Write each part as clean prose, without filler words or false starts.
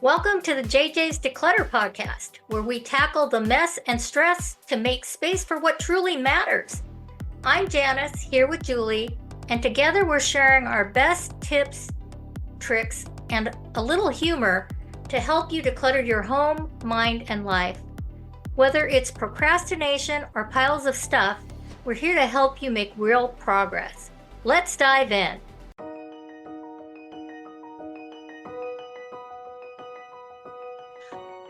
Welcome to the JJ's Declutter podcast, where we tackle the mess and stress to make space for what truly matters. I'm Janis, here with Julie, and together we're sharing our best tips, tricks, and a little humor to help you declutter your home, mind, and life. Whether it's procrastination or piles of stuff, we're here to help you make real progress. Let's dive in.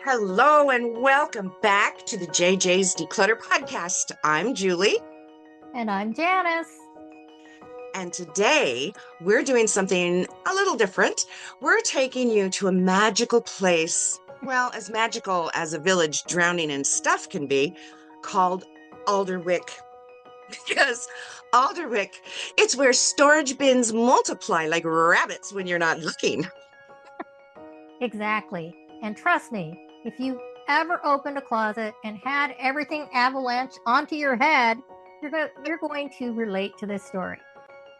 Hello and welcome back to the JJ's Declutter podcast. I'm Julie. And I'm Janis. And today we're doing something a little different. We're taking you to a magical place, well, as magical as a village drowning in stuff can be, called Alderwick. Because Alderwick, it's where storage bins multiply like rabbits when you're not looking. Exactly. And trust me, if you ever opened a closet and had everything avalanche onto your head, you're going to relate to this story.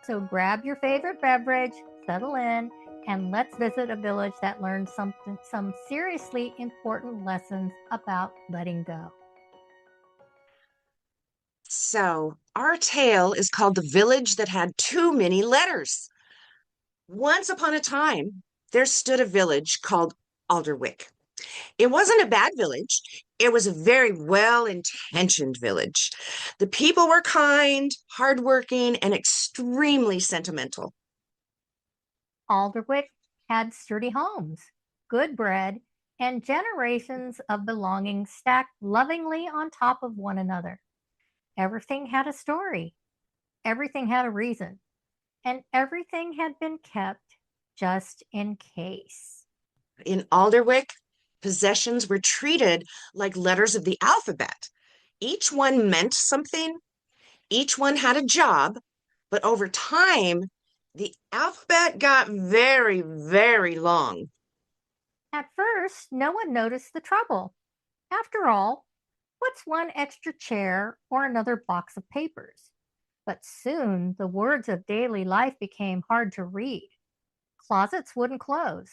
So grab your favorite beverage, settle in, and let's visit a village that learned some seriously important lessons about letting go. So, our tale is called The Village That Had Too Many Letters. Once upon a time, there stood a village called Alderwick. It wasn't a bad village. It was a very well-intentioned village. The people were kind, hardworking, and extremely sentimental. Alderwick had sturdy homes, good bread, and generations of belongings stacked lovingly on top of one another. Everything had a story. Everything had a reason. And everything had been kept just in case. In Alderwick, possessions were treated like letters of the alphabet. Each one meant something. Each one had a job. But over time, the alphabet got very, very long. At first, no one noticed the trouble. After all, what's one extra chair or another box of papers? But soon the words of daily life became hard to read. Closets wouldn't close.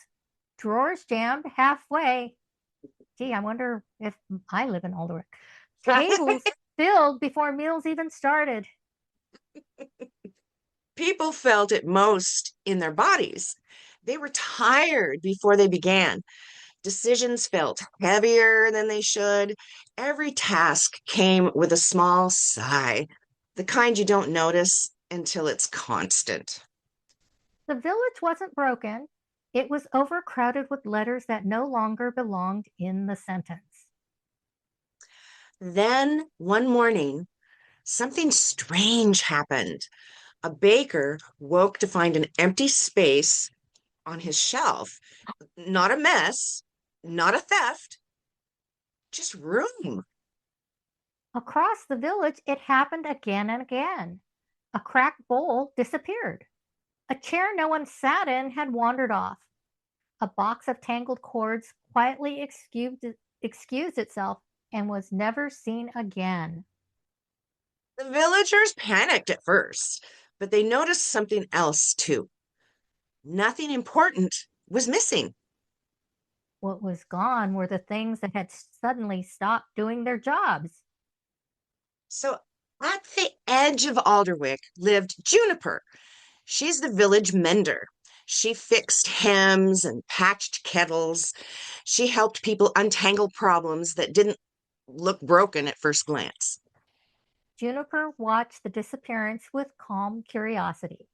Drawers jammed halfway. Gee, I wonder if I live in Alderwick. Tables filled before meals even started. People felt it most in their bodies. They were tired before they began. Decisions felt heavier than they should. Every task came with a small sigh, the kind you don't notice until it's constant. The village wasn't broken. It was overcrowded with letters that no longer belonged in the sentence. Then one morning, something strange happened. A baker woke to find an empty space on his shelf. Not a mess, not a theft, just room. Across the village, it happened again and again. A cracked bowl disappeared. A chair no one sat in had wandered off. A box of tangled cords quietly excused itself and was never seen again. The villagers panicked at first, but they noticed something else too. Nothing important was missing. What was gone were the things that had suddenly stopped doing their jobs. So at the edge of Alderwick lived Juniper. She's the village mender. She fixed hems and patched kettles. She helped people untangle problems that didn't look broken at first glance. Juniper watched the disappearance with calm curiosity.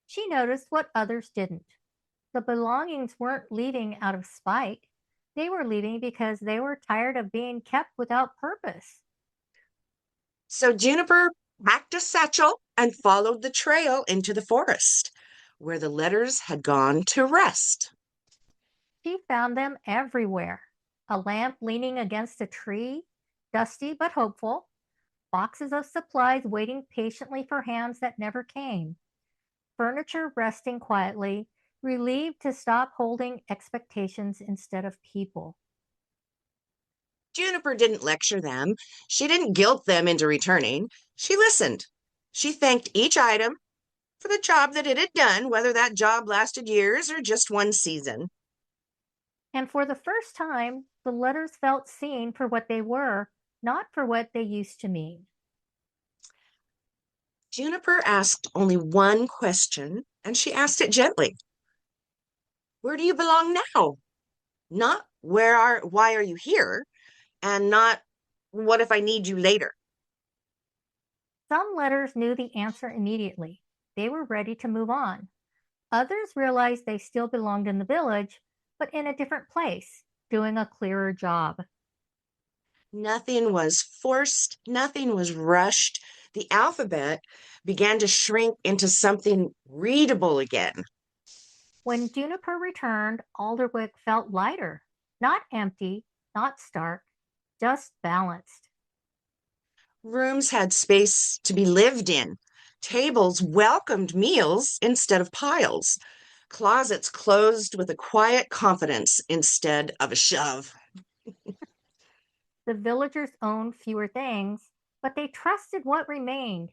She noticed what others didn't. The belongings weren't leaving out of spite. They were leaving because they were tired of being kept without purpose. So Juniper packed a satchel and followed the trail into the forest, where the letters had gone to rest. She found them everywhere. A lamp leaning against a tree, dusty but hopeful. Boxes of supplies waiting patiently for hands that never came. Furniture resting quietly, relieved to stop holding expectations instead of people. Juniper didn't lecture them. She didn't guilt them into returning. She listened. She thanked each item for the job that it had done, whether that job lasted years or just one season. And for the first time, the letters felt seen for what they were, not for what they used to mean. Juniper asked only one question, and she asked it gently. Where do you belong now? Not why are you here? And not what if I need you later? Some letters knew the answer immediately. They were ready to move on. Others realized they still belonged in the village, but in a different place, doing a clearer job. Nothing was forced, nothing was rushed. The alphabet began to shrink into something readable again. When Juniper returned, Alderwick felt lighter, not empty, not stark, just balanced. Rooms had space to be lived in. Tables welcomed meals instead of piles. Closets closed with a quiet confidence instead of a shove. The villagers owned fewer things, but they trusted what remained.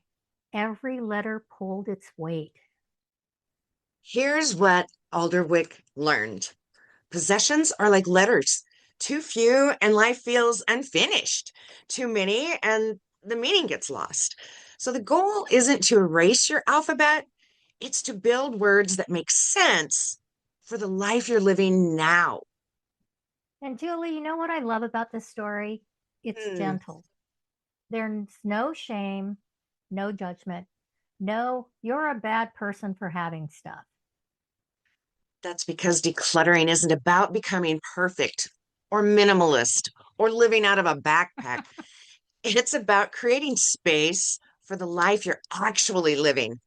Every letter pulled its weight. Here's what Alderwick learned. Possessions are like letters. Too few and life feels unfinished. Too many and the meaning gets lost. So the goal isn't to erase your alphabet, it's to build words that make sense for the life you're living now. And Julie, you know what I love about this story? It's Hmm, gentle. There's no shame, no judgment. No, you're a bad person for having stuff. that's because decluttering isn't about becoming perfect or minimalist or living out of a backpack. It's about creating space for the life you're actually living.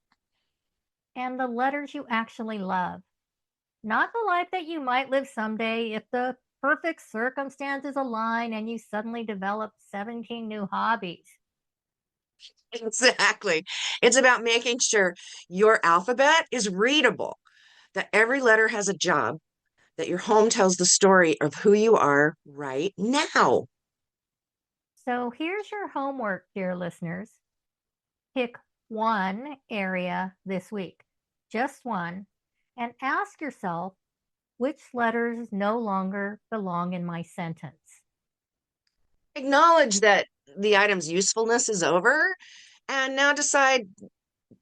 And the letters you actually love. Not the life that you might live someday if the perfect circumstances align and you suddenly develop 17 new hobbies. Exactly. It's about making sure your alphabet is readable, that every letter has a job, that your home tells the story of who you are right now. So here's your homework, dear listeners. Pick one area this week, just one, and ask yourself which letters no longer belong in my sentence. Acknowledge that the item's usefulness is over, and now decide,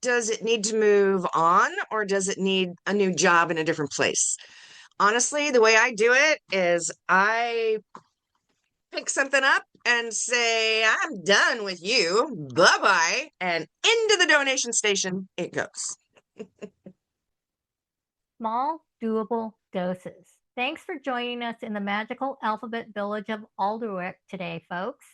does it need to move on or does it need a new job in a different place? Honestly, the way I do it is I pick something up and say, I'm done with you. Bye bye. And into the donation station it goes. Small, doable doses. Thanks for joining us in the magical alphabet village of Alderwick today, folks.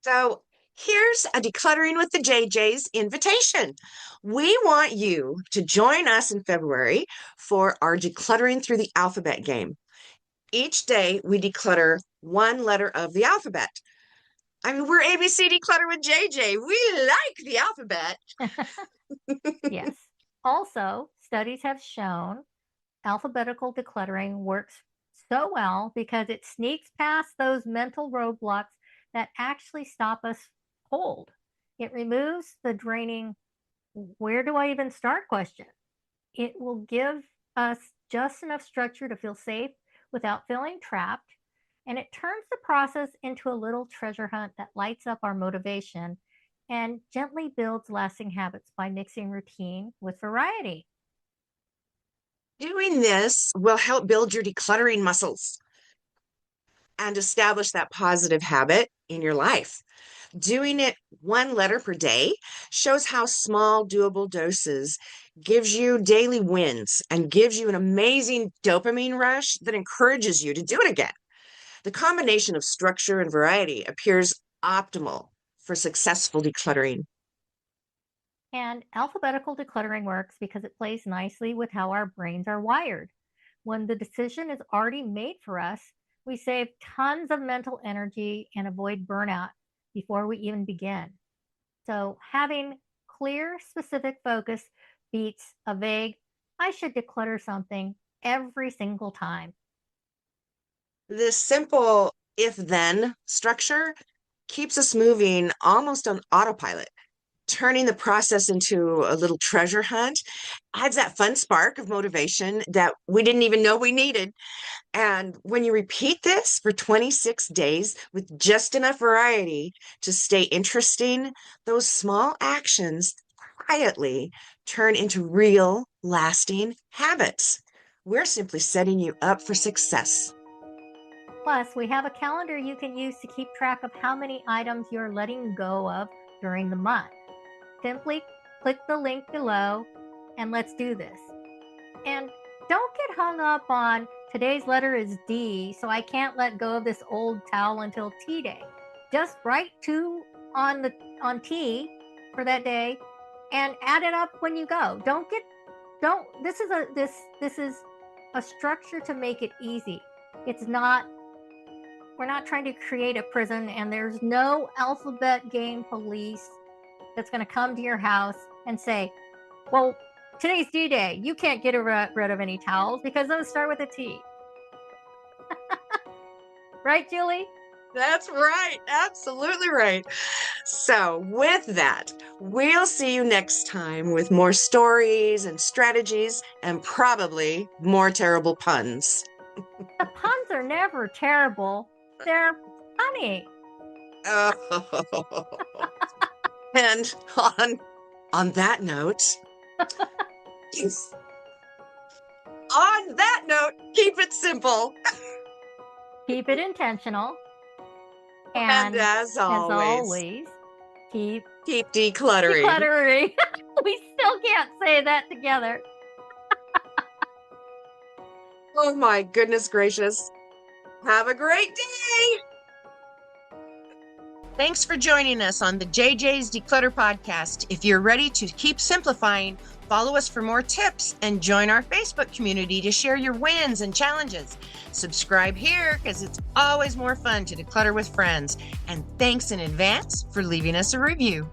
So here's a Decluttering with the JJ's invitation. We want you to join us in February for our Decluttering through the alphabet game. Each day we declutter one letter of the alphabet. I mean, we're ABC Declutter with JJ. We like the alphabet. Yes. Also, studies have shown alphabetical decluttering works so well because it sneaks past those mental roadblocks that actually stop us cold. It removes the draining, where do I even start question. It will give us just enough structure to feel safe without feeling trapped. And it turns the process into a little treasure hunt that lights up our motivation and gently builds lasting habits by mixing routine with variety. Doing this will help build your decluttering muscles and establish that positive habit in your life. Doing it one letter per day shows how small, doable doses gives you daily wins and gives you an amazing dopamine rush that encourages you to do it again. The combination of structure and variety appears optimal for successful decluttering. And alphabetical decluttering works because it plays nicely with how our brains are wired. When the decision is already made for us, we save tons of mental energy and avoid burnout before we even begin. So, having clear, specific focus beats a vague, I should declutter something every single time. This simple if then structure keeps us moving almost on autopilot. turning the process into a little treasure hunt adds that fun spark of motivation that we didn't even know we needed. And when you repeat this for 26 days with just enough variety to stay interesting, those small actions quietly turn into real, lasting habits. We're simply setting you up for success. Plus, we have a calendar you can use to keep track of how many items you're letting go of during the month. Simply click the link below and let's do this. And don't get hung up on today's letter is D, so I can't let go of this old towel until T day. Just write 2 on T for that day and add it up when you go. This is a structure to make it easy. We're not trying to create a prison, and there's no alphabet game police that's going to come to your house and say, well, today's D-Day. You can't get rid of any towels because those start with a T. Right, Julie? That's right. Absolutely right. So with that, we'll see you next time with more stories and strategies and probably more terrible puns. The puns are never terrible. They're funny. Oh. And on that note, keep it simple. Keep it intentional. And as always, keep decluttering. Decluttering. We still can't say that together. Oh my goodness gracious. Have a great day. Thanks for joining us on the JJ's Declutter podcast. If you're ready to keep simplifying, follow us for more tips and join our Facebook community to share your wins and challenges. Subscribe here because it's always more fun to declutter with friends. And thanks in advance for leaving us a review.